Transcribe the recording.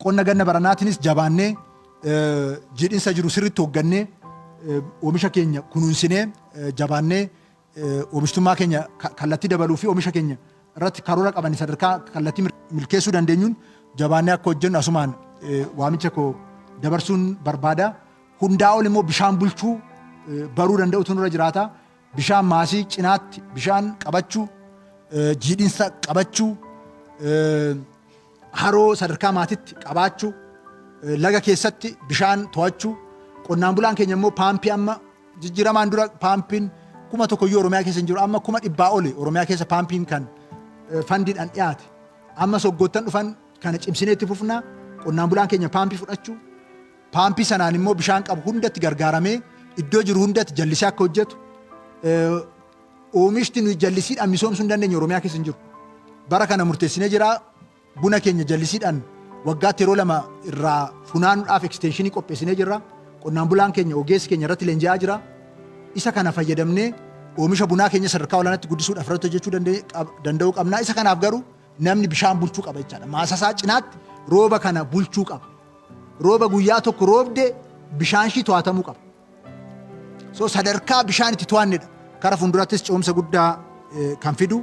qonna ganna baranaatinis jabaannee jiidhinsa jiru sirriitti hooggannee oomisha keenya kunuunsinee jabaannee oomishtummaa keenya kallattii dabaluu fi oomisha keenya irratti karoora qaban sadarkaa kallattii milkeessuu dandeenyuun jabaannee akka hojjennu asumaan waamicha koo dabarsuun barbaada. Hundaa ol immoo bishaan bulchuu baruu danda'utu nurra jiraata. Bishaan maasii cinaatti bishaan qabachuu, jiidhinsa qabachuu, haroo sadarkaa maatiitti qabaachuu, laga keessatti bishaan to'achuu. Qonnaan bulaan keenya immoo paampii amma jijjiiramaan dura paampiin 1,000 Oromiyaa keessa hin jiru, amma 100 oli Oromiyaa keessa paampiin kan fandiidhaan dhiyaate. Amma soggoottan dhufan kana cimsinee itti fufnaa. Qonnaan bulaan keenya paampii fudhachuu, paampii sanaan immoo bishaan qabu hundatti gargaaramee iddoo jiru hundatti jallisee akka hojjetu. Oomishti nuyi jallisiidhaan misoomsuu hin dandeenye Oromiyaa keessa hin jiru. Bara kana murteessinee jira. Buna keenya jallisiidhaan waggaatti yeroo 2 irraa funaanuudhaaf ekstenshinii qopheessinee jirra. Qonnaan bulaan keenya ogeessi keenya irratti leenji'aa jira. Isa kana fayyadamnee oomisha bunaa keenya sadarkaa olaanaatti guddisuudhaaf irratti hojjechuu danda'uu qabna. Isa kanaaf garuu namni bishaan bulchuu qaba jechaadha. Maasasaa cinaatti rooba kana bulchuu qaba. Rooba guyyaa tokko roobde bishaan ishii to'atamuu qaba. Sadarkaa bishaan itti to'annedha. Kara fuuldurattis ce'umsa guddaa kan fidu.